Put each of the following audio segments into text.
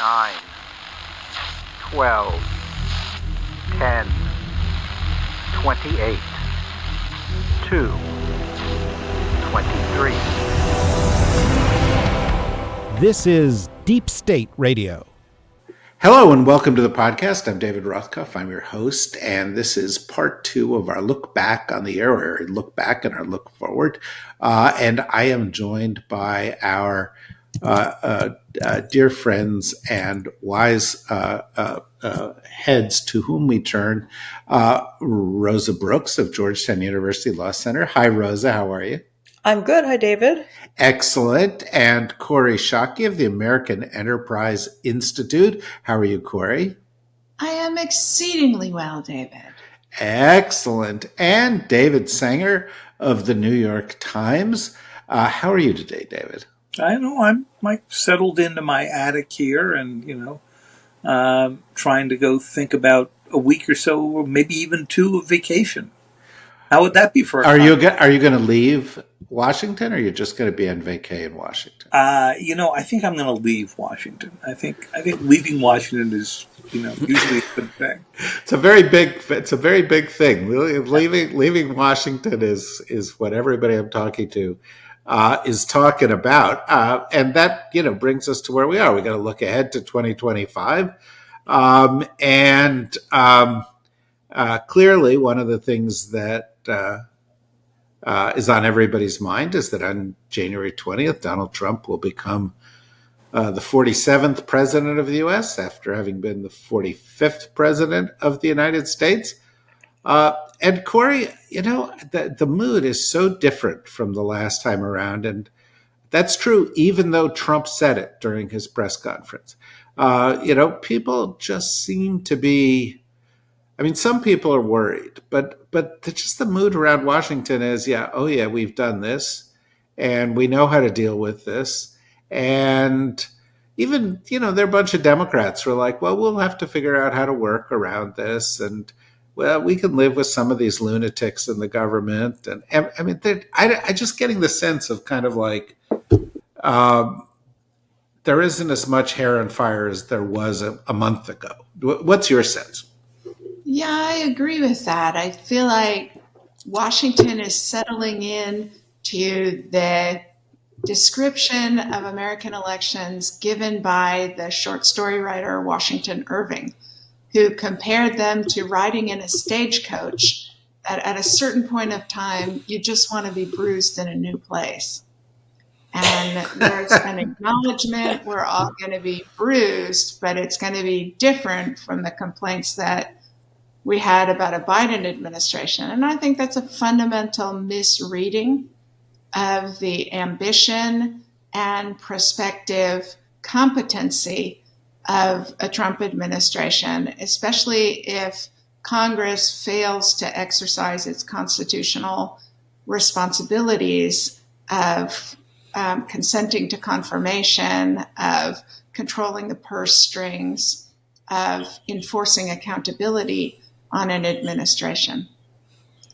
9, 12, 10, 28, 2, 23. This is Deep State Radio. Hello and welcome to the podcast. I'm David Rothkopf. I'm your host, and this is part 2 of our look back on the year, or look back and our look forward. And I am joined by our dear friends and wise heads to whom we turn, Rosa Brooks of Georgetown University Law Center. Hi, Rosa. How are you? I'm good. Hi, David. Excellent. And Kori Schake of the American Enterprise Institute. How are you, Kori? I am exceedingly well, David. Excellent. And David Sanger of the New York Times. How are you today, David? I know I'm like settled into my attic here and, trying to go think about a week or so, or maybe even 2 of vacation. How would that be for a Are you going to leave Washington, or are you just going to be on vacay in Washington? I think I'm going to leave Washington. I think leaving Washington is, usually a good thing. It's a very big thing. Leaving Washington is what everybody I'm talking to is talking about. And that, brings us to where we are. We got to look ahead to 2025. Clearly one of the things that is on everybody's mind is that on January 20th, Donald Trump will become the 47th president of the U.S. after having been the 45th president of the United States. And Kori, the mood is so different from the last time around. And that's true, even though Trump said it during his press conference. People just seem to be, some people are worried, but just the mood around Washington is, we've done this and we know how to deal with this. And even, there are a bunch of Democrats who are like, well, we'll have to figure out how to work around this. And, well, we can live with some of these lunatics in the government. And I just getting the sense of kind of like, there isn't as much hair on fire as there was a month ago. What's your sense? Yeah, I agree with that. I feel like Washington is settling in to the description of American elections given by the short story writer Washington Irving, who compared them to riding in a stagecoach. At a certain point of time, you just want to be bruised in a new place. And there's an acknowledgement we're all going to be bruised, but it's going to be different from the complaints that we had about a Biden administration. And I think that's a fundamental misreading of the ambition and prospective competency of a Trump administration, especially if Congress fails to exercise its constitutional responsibilities of consenting to confirmation, of controlling the purse strings, of enforcing accountability on an administration.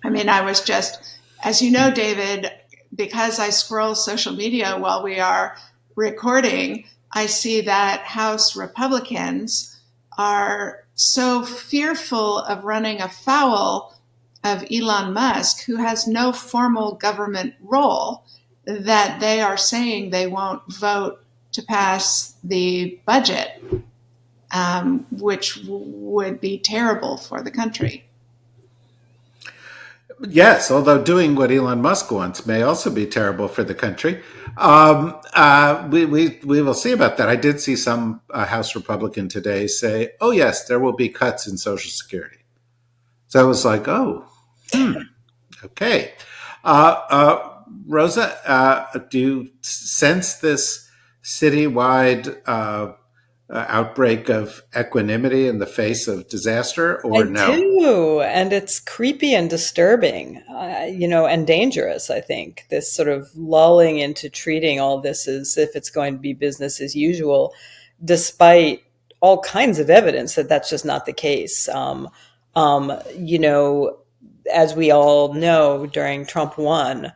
I was just, as you know, David, because I scroll social media while we are recording, I see that House Republicans are so fearful of running afoul of Elon Musk, who has no formal government role, that they are saying they won't vote to pass the budget, which would be terrible for the country. Yes, although doing what Elon Musk wants may also be terrible for the country. We will see about that. I did see some House Republican today say, oh, yes, there will be cuts in Social Security. So I was like, okay. Rosa, do you sense this citywide outbreak of equanimity in the face of disaster, or no? I do, and it's creepy and disturbing, and dangerous, I think. This sort of lulling into treating all this as if it's going to be business as usual, despite all kinds of evidence that that's just not the case. As we all know, during Trump 1,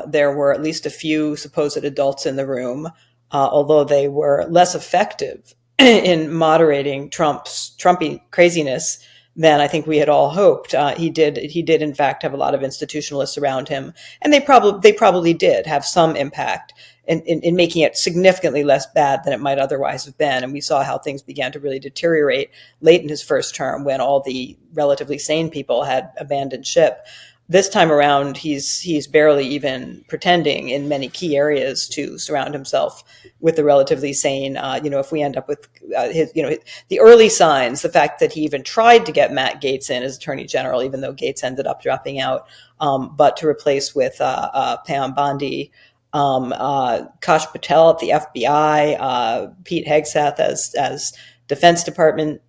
there were at least a few supposed adults in the room, although they were less effective in moderating Trumpy craziness than I think we had all hoped. He did in fact have a lot of institutionalists around him, and they probably did have some impact in making it significantly less bad than it might otherwise have been. And we saw how things began to really deteriorate late in his first term when all the relatively sane people had abandoned ship. This time around, he's barely even pretending in many key areas to surround himself with the relatively sane. If we end up with the early signs, the fact that he even tried to get Matt Gaetz in as Attorney General, even though Gaetz ended up dropping out, but to replace with Pam Bondi, Kash Patel at the FBI, Pete Hegseth as Defense Department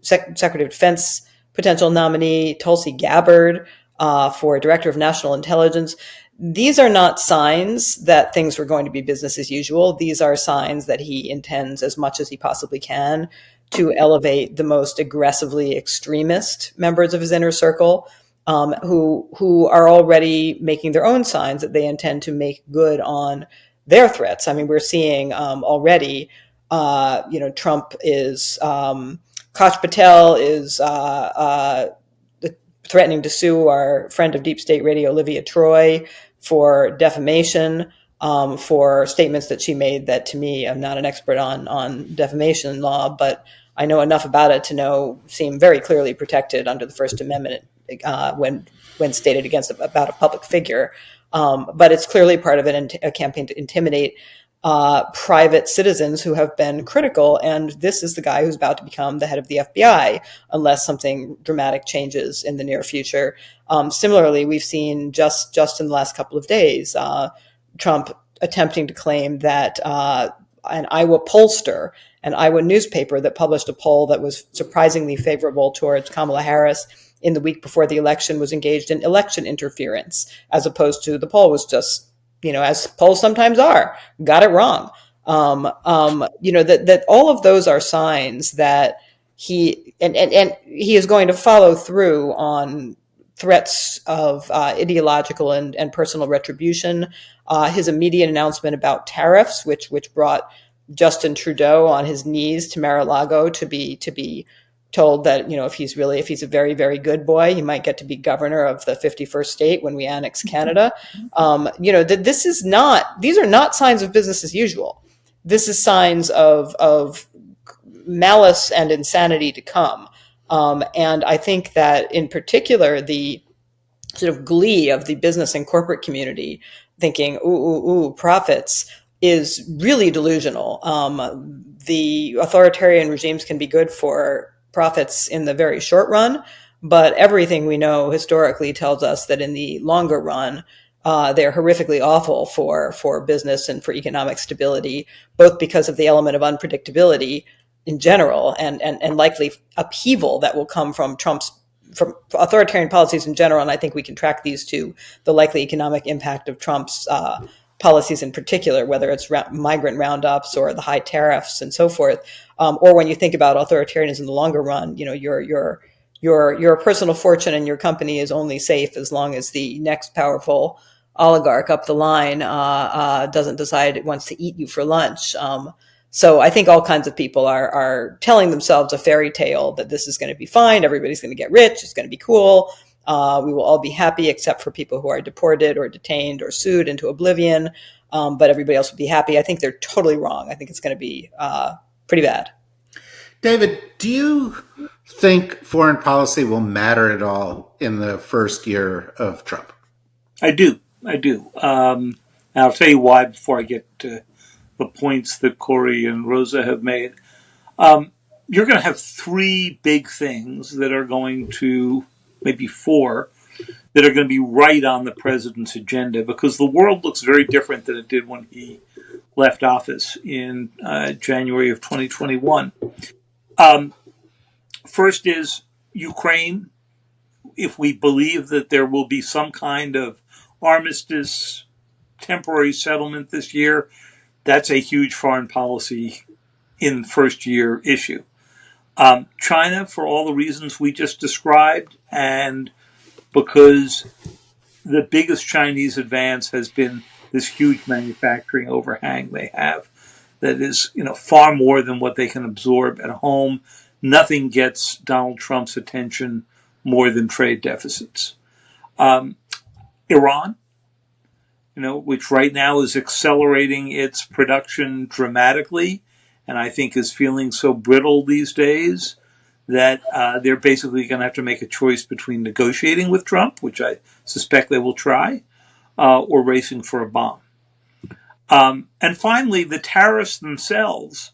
Secretary of Defense potential nominee, Tulsi Gabbard for Director of National Intelligence. These are not signs that things were going to be business as usual. These are signs that he intends, as much as he possibly can, to elevate the most aggressively extremist members of his inner circle, who are already making their own signs that they intend to make good on their threats. I mean, we're seeing already, Trump is, Kash Patel is threatening to sue our friend of Deep State Radio, Olivia Troy, for defamation, for statements that she made that, to me, I'm not an expert on defamation law, but I know enough about it to seem very clearly protected under the First Amendment when stated against about a public figure. But it's clearly part of a campaign to intimidate private citizens who have been critical. And this is the guy who's about to become the head of the FBI, unless something dramatic changes in the near future. Similarly, we've seen just in the last couple of days, Trump attempting to claim that an Iowa pollster, an Iowa newspaper that published a poll that was surprisingly favorable towards Kamala Harris in the week before the election, was engaged in election interference, as opposed to the poll was just, as polls sometimes are, got it wrong. That all of those are signs that he is going to follow through on threats of ideological and personal retribution. His immediate announcement about tariffs, which brought Justin Trudeau on his knees to Mar-a-Lago to be told that, if he's a very, very good boy, he might get to be governor of the 51st state when we annex Canada. These are not signs of business as usual. This is signs of malice and insanity to come. And I think that in particular, the sort of glee of the business and corporate community thinking, profits, is really delusional. The authoritarian regimes can be good for profits in the very short run, but everything we know historically tells us that in the longer run, they're horrifically awful for business and for economic stability, both because of the element of unpredictability in general and likely upheaval that will come from authoritarian policies in general. And I think we can track these to the likely economic impact of Trump's policies in particular, whether it's migrant roundups or the high tariffs and so forth, or when you think about authoritarianism in the longer run, your personal fortune and your company is only safe as long as the next powerful oligarch up the line doesn't decide it wants to eat you for lunch. So I think all kinds of people are telling themselves a fairy tale that this is going to be fine. Everybody's going to get rich. It's going to be cool. We will all be happy except for people who are deported or detained or sued into oblivion. But everybody else will be happy. I think they're totally wrong. I think it's going to be pretty bad. David, do you think foreign policy will matter at all in the first year of Trump? I do. And I'll tell you why before I get to the points that Kori and Rosa have made. You're going to have three big things that are going to, maybe four, that are going to be right on the president's agenda, because the world looks very different than it did when he left office in January of 2021. First is Ukraine. If we believe that there will be some kind of armistice, temporary settlement this year, that's a huge foreign policy in first year issue. China, for all the reasons we just described, and because the biggest Chinese advance has been this huge manufacturing overhang they have. that is, far more than what they can absorb at home. Nothing gets Donald Trump's attention more than trade deficits. Iran, which right now is accelerating its production dramatically, and I think is feeling so brittle these days that they're basically going to have to make a choice between negotiating with Trump, which I suspect they will try, or racing for a bomb. And finally, the tariffs themselves,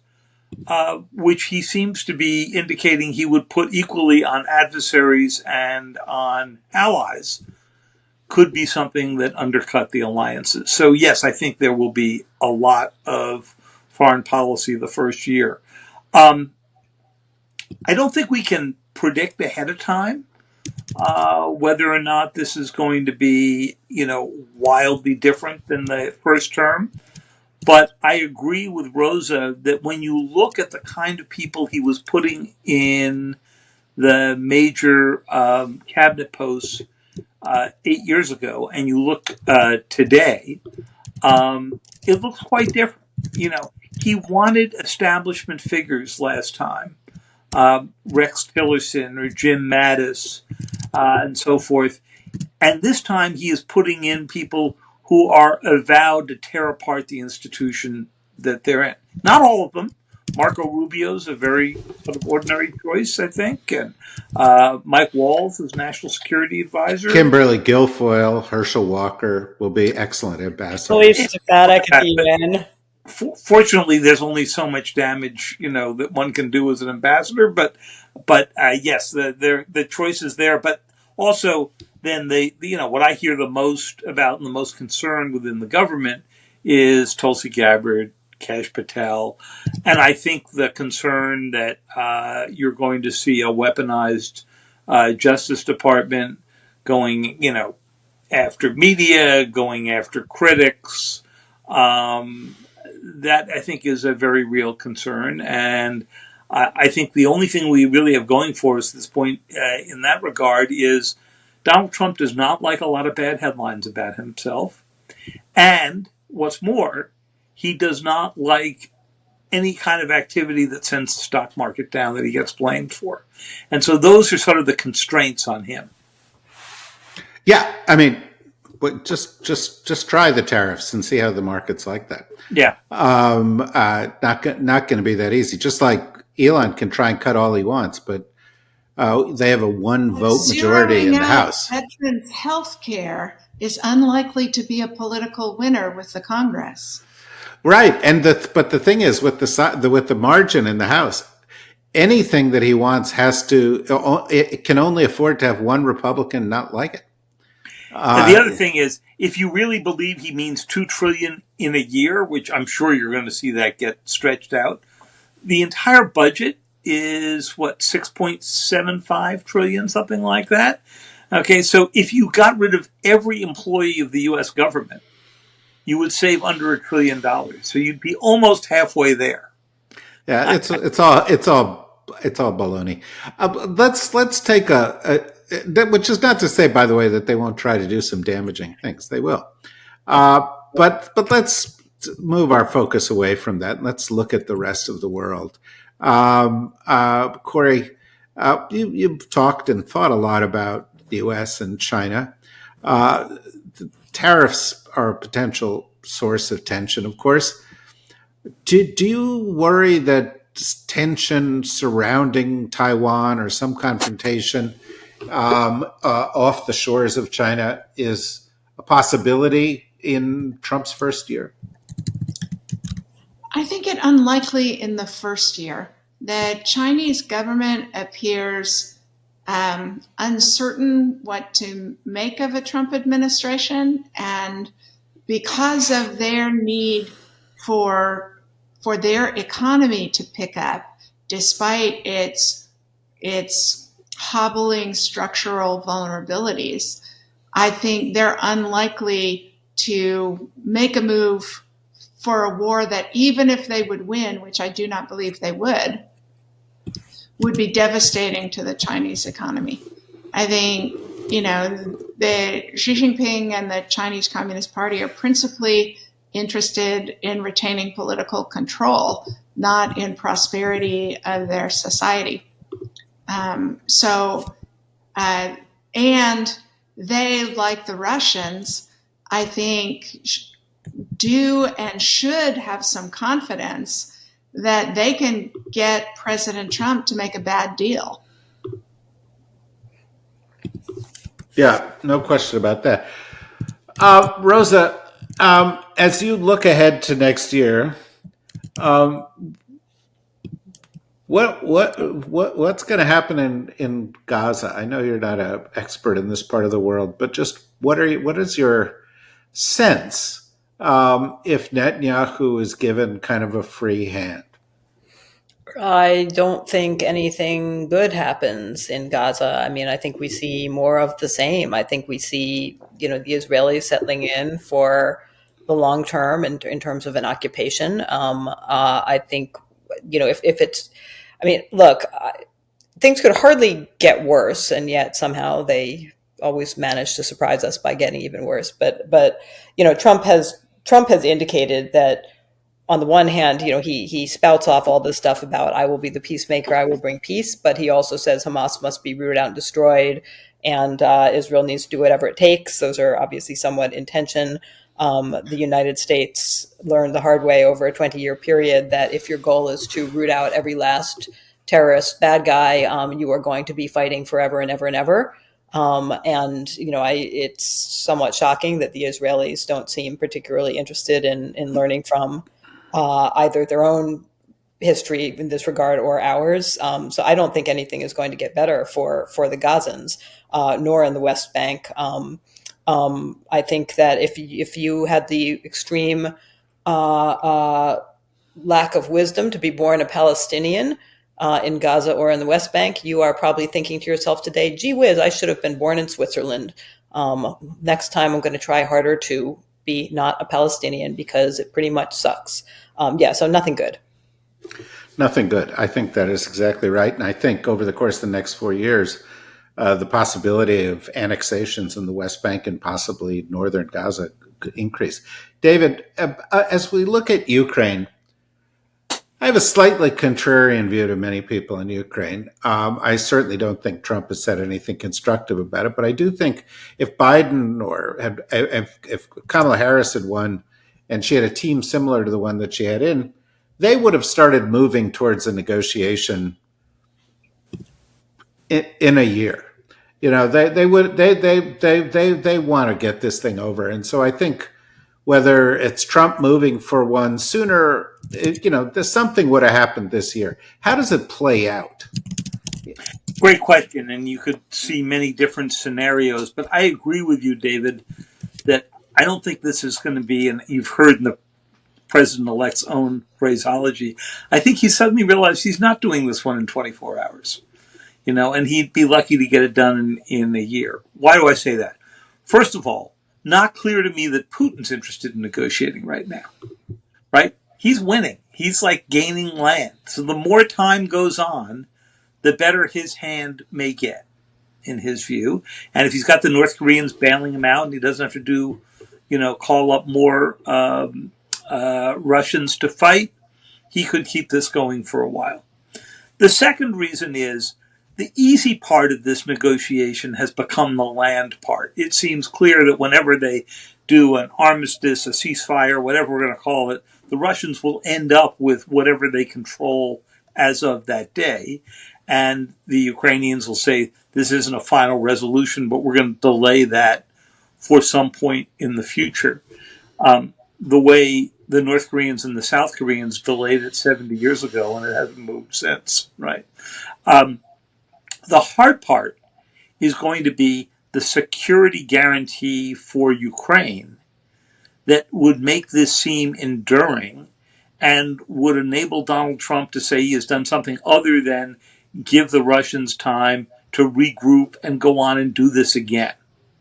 which he seems to be indicating he would put equally on adversaries and on allies, could be something that undercut the alliances. So yes, I think there will be a lot of foreign policy the first year. I don't think we can predict ahead of time whether or not this is going to be, wildly different than the first term. But I agree with Rosa that when you look at the kind of people he was putting in the major cabinet posts 8 years ago, and you look today, it looks quite different. He wanted establishment figures last time, Rex Tillerson or Jim Mattis, and so forth. And this time he is putting in people who are avowed to tear apart the institution that they're in. Not all of them. Marco Rubio's a very sort of ordinary choice, I think, and Mike Waltz is National Security Advisor. Kimberly Guilfoyle, Herschel Walker will be excellent ambassadors. Police diplomatic at the UN. Fortunately, there's only so much damage, that one can do as an ambassador. But yes, the choice is there. But also, then what I hear the most about and the most concern within the government is Tulsi Gabbard, Kash Patel, and I think the concern that you're going to see a weaponized Justice Department going, after media, going after critics. That I think is a very real concern, and I think the only thing we really have going for us at this point in that regard is Donald Trump does not like a lot of bad headlines about himself, and what's more, he does not like any kind of activity that sends the stock market down that he gets blamed for, and so those are sort of the constraints on him. Yeah, I mean, but just try the tariffs and see how the market's like that. Yeah, not going to be that easy. Just like Elon can try and cut all he wants, but they have a one vote majority in the House. Veterans' health care is unlikely to be a political winner with the Congress. Right, but the thing is with the margin in the House, anything that he wants it can only afford to have one Republican not like it. The other thing is, if you really believe he means $2 trillion in a year, which I'm sure you're going to see that get stretched out, the entire budget is $6.75 trillion, something like that. Okay, so if you got rid of every employee of the U.S. government, you would save under $1 trillion. So you'd be almost halfway there. Yeah, it's all baloney. Let's take which is not to say, by the way, that they won't try to do some damaging things. They will. But let's move our focus away from that. And let's look at the rest of the world. Kori, you've talked and thought a lot about the U.S. and China. Tariffs are a potential source of tension, of course. Do you worry that tension surrounding Taiwan or some confrontation off the shores of China is a possibility in Trump's first year? I think it unlikely in the first year. The Chinese government appears uncertain what to make of a Trump administration, and because of their need for their economy to pick up, despite its hobbling structural vulnerabilities, I think they're unlikely to make a move for a war that, even if they would win, which I do not believe they would be devastating to the Chinese economy. I think, the Xi Jinping and the Chinese Communist Party are principally interested in retaining political control, not in prosperity of their society. And they, like the Russians, I think, do and should have some confidence that they can get President Trump to make a bad deal. Yeah, no question about that. Rosa, as you look ahead to next year, what's going to happen in Gaza? I know you're not an expert in this part of the world, but just what is your sense if Netanyahu is given kind of a free hand? I don't think anything good happens in Gaza. I mean, I think we see more of the same. I think we see, the Israelis settling in for the long term in terms of an occupation. I think, if it's, I mean, look, things could hardly get worse, and yet somehow they always manage to surprise us by getting even worse. But Trump has indicated that, on the one hand, he spouts off all this stuff about I will be the peacemaker, I will bring peace, but he also says Hamas must be rooted out and destroyed, and Israel needs to do whatever it takes. Those are obviously somewhat in tension. The United States learned the hard way over a 20-year period that if your goal is to root out every last terrorist bad guy, you are going to be fighting forever and ever and ever. It's somewhat shocking that the Israelis don't seem particularly interested in learning from either their own history in this regard or ours. So I don't think anything is going to get better for the Gazans, nor in the West Bank. I think that if you had the extreme lack of wisdom to be born a Palestinian in Gaza or in the West Bank, you are probably thinking to yourself today, gee whiz, I should have been born in Switzerland. Next time I'm going to try harder to be not a Palestinian because it pretty much sucks. So nothing good. Nothing good. I think that is exactly right. And I think over the course of the next 4 years, the possibility of annexations in the West Bank and possibly northern Gaza could increase. David, as we look at Ukraine, I have a slightly contrarian view to many people in Ukraine. I certainly don't think Trump has said anything constructive about it, but I do think if Biden or if Kamala Harris had won and she had a team similar to the one that she had in, they would have started moving towards a negotiation in a year. They want to get this thing over, and so I think whether it's Trump moving for one sooner, there's something would have happened this year. How does it play out? Great question, and you could see many different scenarios, but I agree with you, David, that I don't think this is going to be, and you've heard in the president-elect's own phraseology, I think he suddenly realized he's not doing this one in 24 hours, and he'd be lucky to get it done in a year. Why do I say that? First of all, not clear to me that Putin's interested in negotiating right now, right? He's winning. He's like gaining land. So the more time goes on, the better his hand may get, in his view. And if he's got the North Koreans bailing him out and he doesn't have to do, call up more Russians to fight, he could keep this going for a while. The second reason is the easy part of this negotiation has become the land part. It seems clear that whenever they do an armistice, a ceasefire, whatever we're going to call it, the Russians will end up with whatever they control as of that day. And the Ukrainians will say, this isn't a final resolution, but we're going to delay that for some point in the future. The way the North Koreans and the South Koreans delayed it 70 years ago, and it hasn't moved since, right? The hard part is going to be the security guarantee for Ukraine that would make this seem enduring and would enable Donald Trump to say he has done something other than give the Russians time to regroup and go on and do this again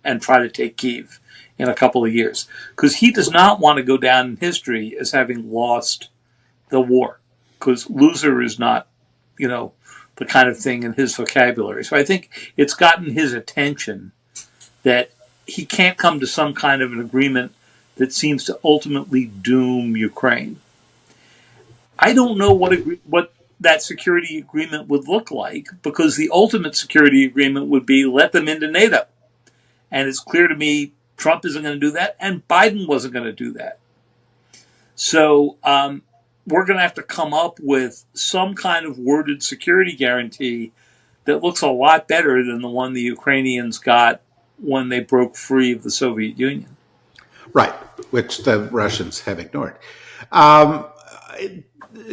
and try to take Kyiv in a couple of years. Because he does not want to go down in history as having lost the war, because loser is not, the kind of thing in his vocabulary. So I think it's gotten his attention that he can't come to some kind of an agreement that seems to ultimately doom Ukraine. I don't know what that security agreement would look like, because the ultimate security agreement would be let them into NATO. And it's clear to me Trump isn't going to do that, and Biden wasn't going to do that. So we're going to have to come up with some kind of worded security guarantee that looks a lot better than the one the Ukrainians got when they broke free of the Soviet Union. Right, which the Russians have ignored.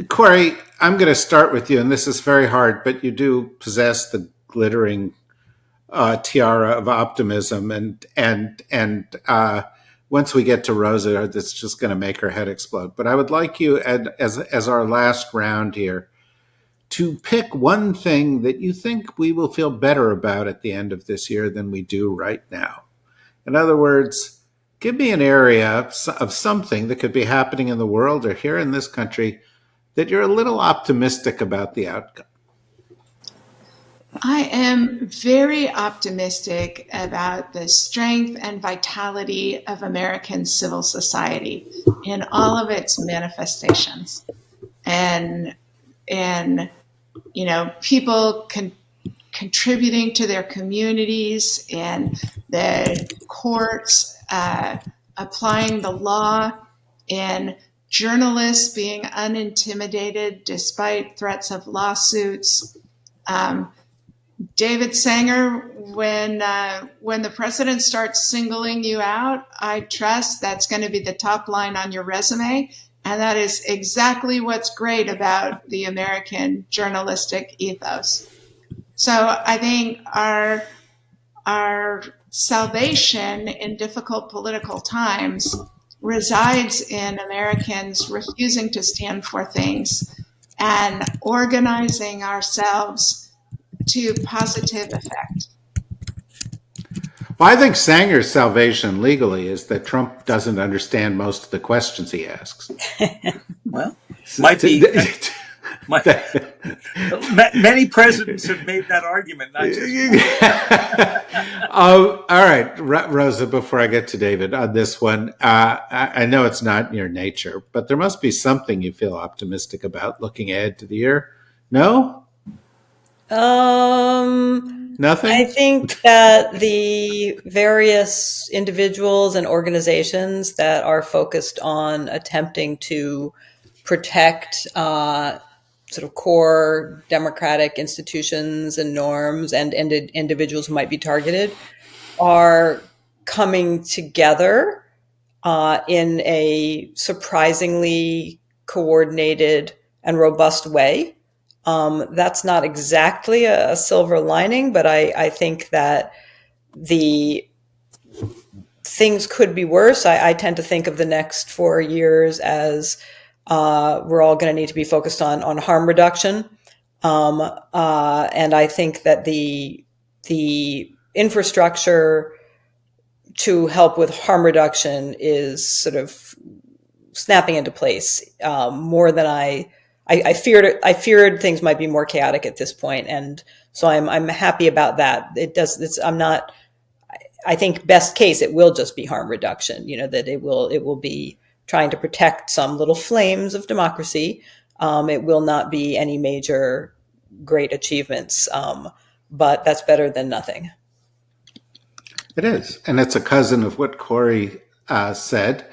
Kori, I'm going to start with you, and this is very hard, but you do possess the glittering tiara of optimism, and once we get to Rosa, that's just going to make her head explode. But I would like you, as our last round here, to pick one thing that you think we will feel better about at the end of this year than we do right now. In other words, give me an area of something that could be happening in the world or here in this country that you're a little optimistic about the outcome. I am very optimistic about the strength and vitality of American civil society in all of its manifestations. And people contributing to their communities, and the courts applying the law, and journalists being unintimidated despite threats of lawsuits. David Sanger, when the president starts singling you out, I trust that's going to be the top line on your resume. And that is exactly what's great about the American journalistic ethos. So I think our salvation in difficult political times resides in Americans refusing to stand for things and organizing ourselves to positive effect. Well, I think Sanger's salvation legally is that Trump doesn't understand most of the questions he asks. Well, might be. Many presidents have made that argument, not just all right, Rosa, before I get to David on this one, I know it's not in your nature, but there must be something you feel optimistic about looking ahead to the year. No? Nothing? I think that the various individuals and organizations that are focused on attempting to protect sort of core democratic institutions and norms and individuals who might be targeted are coming together in a surprisingly coordinated and robust way. That's not exactly a silver lining, but I think that the things could be worse. I tend to think of the next 4 years as we're all going to need to be focused on harm reduction. And I think that the infrastructure to help with harm reduction is sort of snapping into place more than I feared. I feared things might be more chaotic at this point, and so I'm happy about that. I think best case it will just be harm reduction. That it will be trying to protect some little flames of democracy. It will not be any major great achievements, but that's better than nothing. It is, and it's a cousin of what Kori said.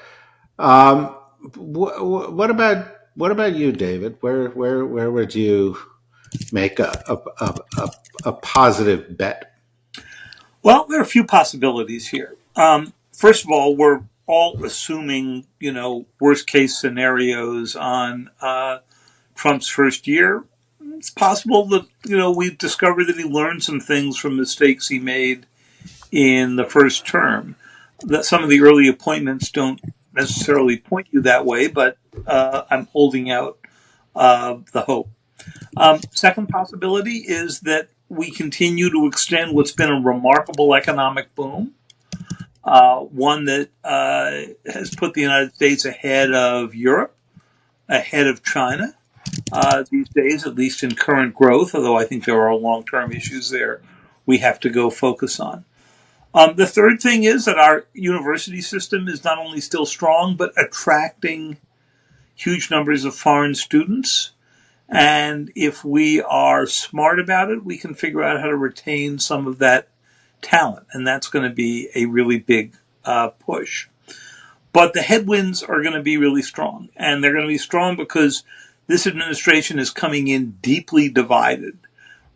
What about you, David? Where would you make a positive bet? Well, there are a few possibilities here. First of all, we're all assuming, worst case scenarios on Trump's first year. It's possible that, we've discovered that he learned some things from mistakes he made in the first term. That some of the early appointments don't necessarily point you that way, but I'm holding out the hope. Second possibility is that we continue to extend what's been a remarkable economic boom, one that has put the United States ahead of Europe, ahead of China these days, at least in current growth, although I think there are long-term issues there we have to go focus on. The third thing is that our university system is not only still strong, but attracting huge numbers of foreign students. And if we are smart about it, we can figure out how to retain some of that talent. And that's going to be a really big push. But the headwinds are going to be really strong. And they're going to be strong because this administration is coming in deeply divided,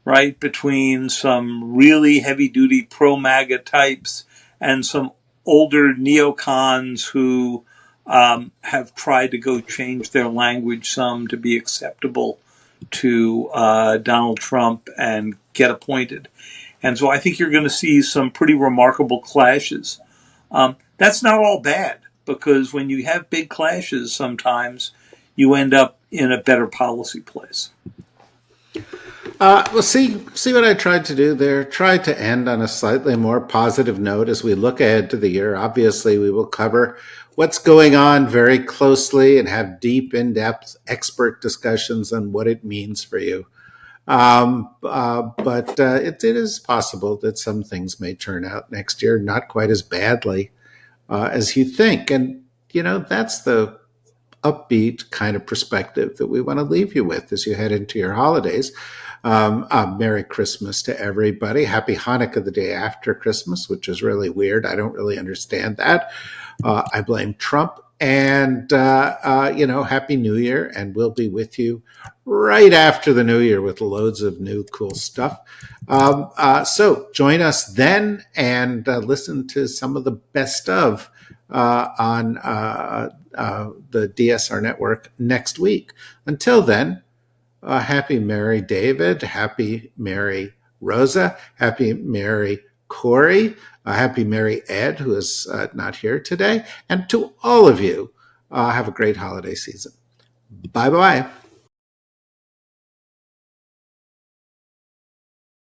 right, between some really heavy duty pro MAGA types and some older neocons who have tried to go change their language some to be acceptable to Donald Trump and get appointed. And so I think you're going to see some pretty remarkable clashes. That's not all bad, because when you have big clashes, sometimes you end up in a better policy place. Well, see what I tried to do there? Tried to end on a slightly more positive note as we look ahead to the year. Obviously, we will cover what's going on very closely and have deep, in-depth expert discussions on what it means for you. But it is possible that some things may turn out next year not quite as badly as you think. And, that's the upbeat kind of perspective that we want to leave you with as you head into your holidays. Merry Christmas to everybody. Happy Hanukkah the day after Christmas, which is really weird. I don't really understand that. I blame Trump. And, Happy New Year. And we'll be with you right after the New Year with loads of new cool stuff. So join us then and listen to some of the best of on the DSR network next week. Until then, Happy Merry David, Happy Merry Rosa, Happy Merry Kori, Happy Merry Ed, who is not here today, and to all of you, have a great holiday season. Bye-bye.